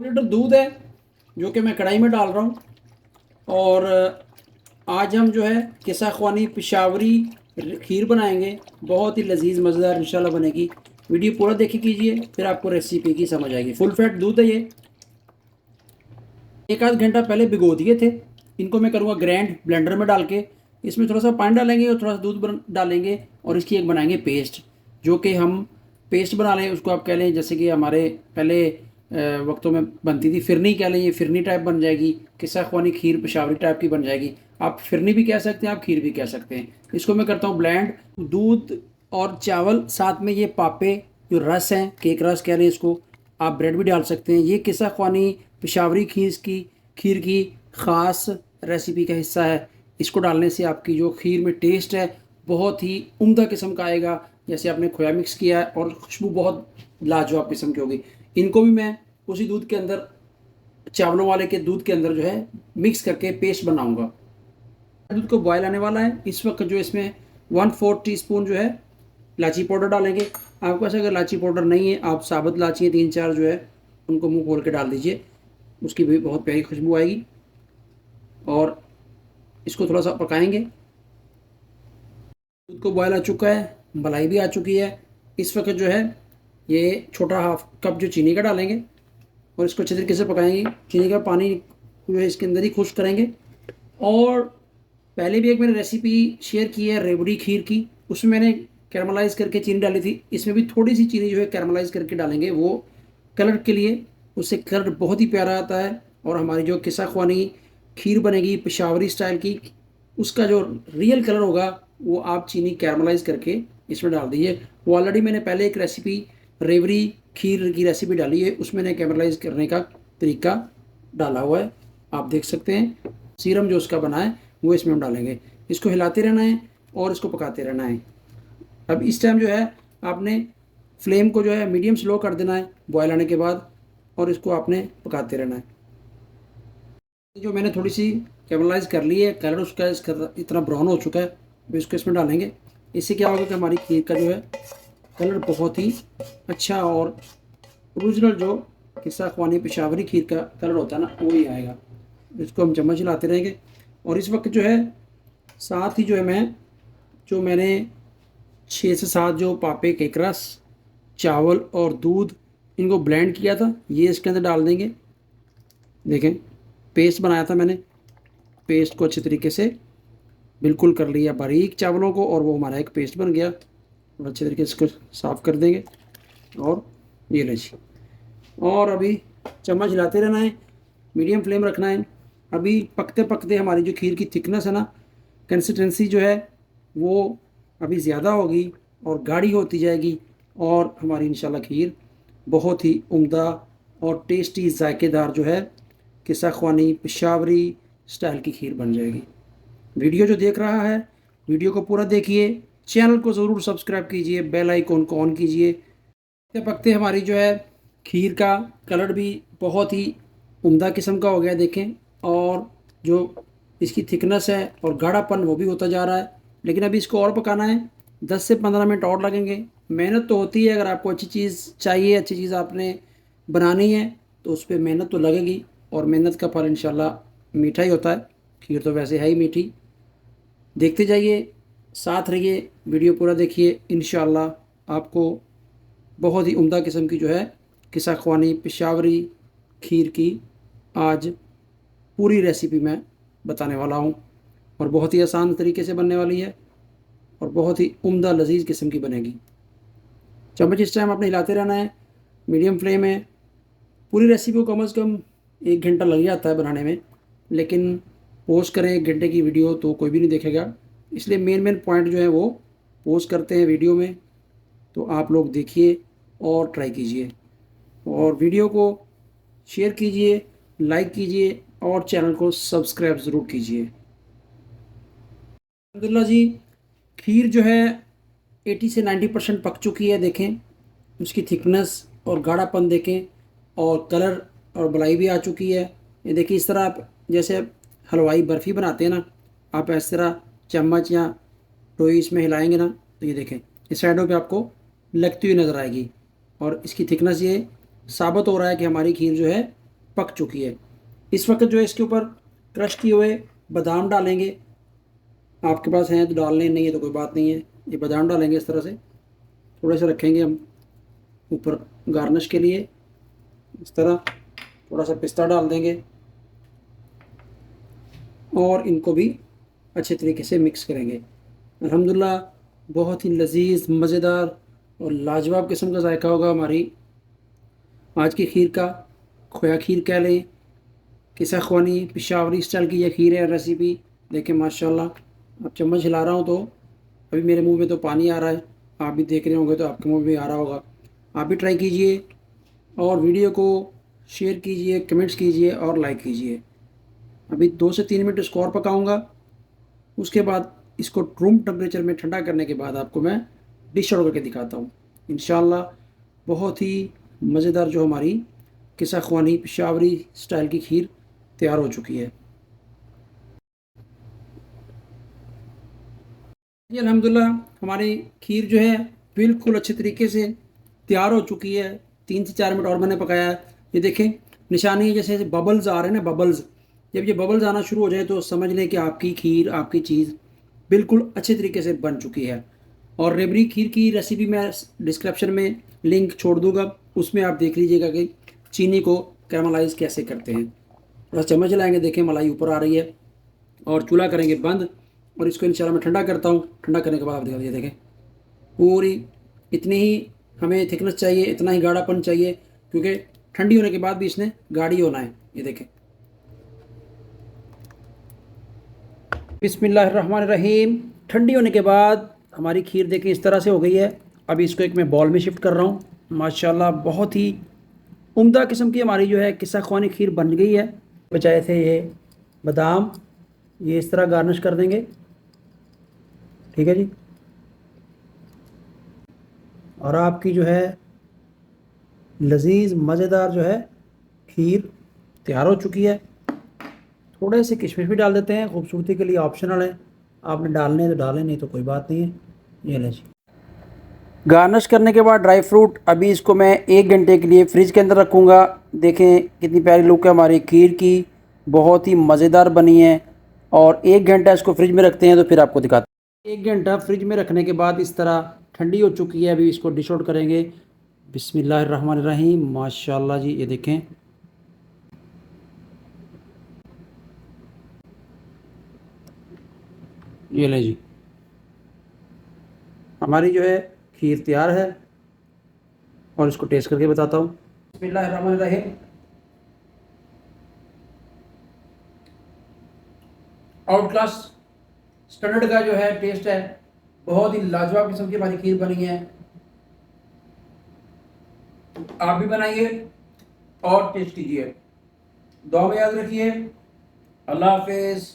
Litre दूध है जो कि मैं कढ़ाई में डाल रहा हूँ। और आज हम जो है किस्सा ख्वानी पिशावरी खीर बनाएंगे। बहुत ही लजीज मज़ेदार इंशाल्लाह बनेगी। वीडियो पूरा देखे कीजिए, फिर आपको रेसिपी की समझ आएगी। फुल फैट दूध है ये। एक आध घंटा पहले भिगो दिए थे। इनको मैं करूँगा ग्राइंड ब्लेंडर में डाल के। इसमें थोड़ा सा पानी डालेंगे और थोड़ा सा दूध डालेंगे और इसकी एक बनाएंगे पेस्ट, जो कि हम पेस्ट बना लें। उसको आप कह लें जैसे कि हमारे पहले वक्तों में बनती थी फिरनी, कह लें ये फिरनी टाइप बन जाएगी। किस्सा ख्वानी खीर पेशावरी टाइप की बन जाएगी। आप फिरनी भी कह सकते हैं, आप खीर भी कह सकते हैं। इसको मैं करता हूँ ब्लेंड। दूध और चावल, साथ में ये पापे जो रस हैं, केक रस कह रहे हैं इसको, आप ब्रेड भी डाल सकते हैं। ये किस्सा ख्वानी पेशावरी खीर की ख़ास रेसिपी का हिस्सा है। इसको डालने से आपकी जो खीर में टेस्ट है बहुत ही उम्दा किस्म का आएगा, जैसे आपने खोया मिक्स किया है, और खुशबू बहुत लाजवाब किस्म की होगी। इनको भी मैं उसी दूध के अंदर, चावलों वाले के दूध के अंदर जो है मिक्स करके पेस्ट बनाऊंगा। दूध को बॉयल आने वाला है। इस वक्त जो इसमें 1/4 टीस्पून जो है इलायची पाउडर डालेंगे। आपके पास अगर इलायची पाउडर नहीं है, आप साबुत इलायची 3-4 जो है उनको मुंह खोल के डाल दीजिए, उसकी भी बहुत प्यारी खुशबू आएगी। और इसको थोड़ा सा पकाएंगे। दूध को बॉयल आ चुका है, मलाई भी आ चुकी है। इस वक्त जो है ये छोटा हाफ कप जो चीनी का डालेंगे और इसको अच्छे तरीके से पकाएंगे। चीनी का पानी जो है इसके अंदर ही खुश्क करेंगे। और पहले भी एक मैंने रेसिपी शेयर की है रेवड़ी खीर की, उसमें मैंने कैरमलाइज़ करके चीनी डाली थी। इसमें भी थोड़ी सी चीनी जो है कैरमलाइज़ करके डालेंगे, वो कलर के लिए। उससे कलर बहुत ही प्यारा आता है। और हमारी जो किस्सा ख्वानी खीर बनेगी पेशावरी स्टाइल की, उसका जो रियल कलर होगा वो आप चीनी कैरमलाइज़ करके इसमें डाल दीजिए। वो ऑलरेडी मैंने पहले एक रेसिपी रेवड़ी खीर की रेसिपी डाली है, उसमें मैंने कैरमलाइज़ करने का तरीका डाला हुआ है, आप देख सकते हैं। सीरम जो उसका बना है वो इसमें हम डालेंगे। इसको हिलाते रहना है और इसको पकाते रहना है। अब इस टाइम जो है आपने फ्लेम को जो है मीडियम स्लो कर देना है बॉयल आने के बाद, और इसको आपने पकाते रहना है। जो मैंने थोड़ी सी कैरमलाइज कर ली है, कलर उसका इसका इतना ब्राउन हो चुका है, अब इसको इसमें डालेंगे। इससे क्या होगा कि हमारी खीर का जो है कलर बहुत ही अच्छा और ओरिजिनल जो किस्सा ख्वानी पेशावरी खीर का कलर होता है ना, वो ही आएगा। इसको हम चम्मच हिलाते रहेंगे। और इस वक्त जो है साथ ही जो है मैंने 6 से 7 जो पापे केक रस, चावल और दूध, इनको ब्लेंड किया था, ये इसके अंदर डाल देंगे। देखें, पेस्ट बनाया था मैंने। पेस्ट को अच्छे तरीके से बिल्कुल कर लिया बारीक चावलों को, और वो हमारा एक पेस्ट बन गया। और अच्छे तरीके से इसको साफ़ कर देंगे। और ये लीजिए। और अभी चम्मच हिलाते रहना है, मीडियम फ्लेम रखना है। अभी पकते पकते हमारी जो खीर की थिकनेस है ना, कंसिस्टेंसी जो है वो अभी ज़्यादा होगी और गाढ़ी होती जाएगी। और हमारी इंशाल्लाह खीर बहुत ही उम्दा और टेस्टी जायकेदार जो है किस्सा ख्वानी पेशावरी स्टाइल की खीर बन जाएगी। वीडियो जो देख रहा है, वीडियो को पूरा देखिए, चैनल को ज़रूर सब्सक्राइब कीजिए, बेल आइकॉन को ऑन कीजिए। पकते पकते हमारी जो है खीर का कलर भी बहुत ही उम्दा किस्म का हो गया, देखें। और जो इसकी थिकनेस है और गाढ़ापन वो भी होता जा रहा है। लेकिन अभी इसको और पकाना है, 10 से 15 मिनट और लगेंगे। मेहनत तो होती है, अगर आपको अच्छी चीज़ चाहिए, अच्छी चीज़ आपने बनानी है, तो उस पर मेहनत तो लगेगी। और मेहनत का फल इंशाल्लाह मीठा ही होता है। खीर तो वैसे है ही मीठी। देखते जाइए, साथ रहिए, वीडियो पूरा देखिए। इंशाल्लाह आपको बहुत ही उम्दा किस्म की जो है किस्सा ख्वानी पेशावरी खीर की आज पूरी रेसिपी मैं बताने वाला हूँ। और बहुत ही आसान तरीके से बनने वाली है और बहुत ही उम्दा लजीज किस्म की बनेगी। चम्मच इस टाइम आपने हिलाते रहना है, मीडियम फ्लेम है। पूरी रेसिपी को कम से कम 1 घंटा लग जाता है बनाने में, लेकिन पोस्ट करें 1 घंटे की वीडियो तो कोई भी नहीं देखेगा। इसलिए मेन पॉइंट जो है वो पोस्ट करते हैं वीडियो में, तो आप लोग देखिए और ट्राई कीजिए। और वीडियो को शेयर कीजिए, लाइक कीजिए और चैनल को सब्सक्राइब ज़रूर कीजिए। अब्दुल्ला जी, खीर जो है 80 से 90% पक चुकी है। देखें उसकी थिकनेस और गाढ़ापन देखें, और कलर और मलाई भी आ चुकी है। ये देखिए, इस तरह आप जैसे हलवाई बर्फ़ी बनाते हैं ना, आप इस तरह चम्मच या टोई इसमें हिलाएंगे ना, तो ये देखें इस साइडों पे आपको लगती हुई नज़र आएगी। और इसकी थिकनेस ये साबित हो रहा है कि हमारी खीर जो है पक चुकी है। इस वक्त जो है इसके ऊपर क्रश किए हुए बादाम डालेंगे। आपके पास हैं तो डाल लें, नहीं है तो कोई बात नहीं है। ये बादाम डालेंगे इस तरह से, थोड़े से रखेंगे हम ऊपर गार्निश के लिए। इस तरह थोड़ा सा पिस्ता डाल देंगे और इनको भी अच्छे तरीके से मिक्स करेंगे। अल्हम्दुलिल्लाह बहुत ही लजीज, मज़ेदार और लाजवाब किस्म का जायका होगा हमारी आज की खीर का। खोया खीर कह लें, किस्सा ख्वानी पिशावरी स्टाइल की यह खीर है रेसिपी। देखें माशाल्लाह, अब चम्मच हिला रहा हूँ तो अभी मेरे मुंह में तो पानी आ रहा है। आप भी देख रहे होंगे तो आपके मुंह में भी आ रहा होगा। आप भी ट्राई कीजिए और वीडियो को शेयर कीजिए, कमेंट्स कीजिए और लाइक कीजिए। अभी 2 से 3 मिनट इसको और पकाऊंगा। उसके बाद इसको रूम टेम्परेचर में ठंडा करने के बाद आपको मैं डिश आउट करके दिखाता हूँ इंशाल्लाह। बहुत ही मज़ेदार जो हमारी किस्सा ख्वानी पिशावरी स्टाइल की खीर तैयार हो चुकी है। जी अल्हम्दुलिल्लाह हमारी खीर जो है बिल्कुल अच्छे तरीके से तैयार हो चुकी है। 3 से 4 मिनट और मैंने पकाया है। ये देखें निशानी जैसे बबल्स आ रहे हैं ना, बबल्स, जब ये बबल्स आना शुरू हो जाए तो समझ लें कि आपकी खीर, आपकी चीज़ बिल्कुल अच्छे तरीके से बन चुकी है। और रेबड़ी खीर की रेसिपी मैं डिस्क्रिप्शन में लिंक छोड़ दूंगा, उसमें आप देख लीजिएगा कि चीनी को कैरामलाइज कैसे करते हैं। बस चम्मच लाएंगे, देखें मलाई ऊपर आ रही है और चूल्हा करेंगे बंद और इसको इंशाल्लाह मैं ठंडा करता हूँ। ठंडा करने के बाद आप दिखा दीजिए, देखें पूरी इतनी ही हमें थिकनेस चाहिए, इतना ही गाढ़ापन चाहिए, क्योंकि ठंडी होने के बाद भी इसने गाढ़ी होना है। ये देखें, बिस्मिल्लाहिर्रहमानिर्रहीम। ठंडी होने के बाद हमारी खीर देखें इस तरह से हो गई है। अभी इसको एक मैं बॉल में शिफ्ट कर रहा हूँ। माशाल्लाह बहुत ही उम्दा किस्म की हमारी जो है किस्सा ख्वानी खीर बन गई है। बचाए थे ये बादाम, ये इस तरह गार्निश कर देंगे। ठीक है जी। और आपकी जो है लजीज मज़ेदार जो है खीर तैयार हो चुकी है। थोड़े से किशमिश भी डाल देते हैं, खूबसूरती के लिए, ऑप्शनल है। आपने डालने तो डालें, नहीं तो कोई बात नहीं है। ये लें जी। गार्निश करने के बाद ड्राई फ्रूट, अभी इसको मैं 1 घंटे के लिए फ्रिज के अंदर रखूँगा। देखें कितनी प्यारी लुक है हमारी खीर की, बहुत ही मज़ेदार बनी है। और 1 घंटा इसको फ्रिज में रखते हैं तो फिर आपको दिखाते हैं। 1 घंटा फ्रिज में रखने के बाद इस तरह ठंडी हो चुकी है। अभी इसको डिश आउट करेंगे। बिस्मिल्लाहिर्रहमानिर्रहीम। माशाल्लाह जी, ये देखें ये लें जी, हमारी जो है खीर तैयार है और इसको टेस्ट करके बताता हूँ। बिस्मिल्लाहिर्रहमानिर्रहीम। आउट क्लास स्टैंडर्ड का जो है टेस्ट है। बहुत ही लाजवाब किस्म की हमारी खीर बनी है। आप भी बनाइए और टेस्ट कीजिए। दुआ में याद रखिए। अल्लाह हाफिज़।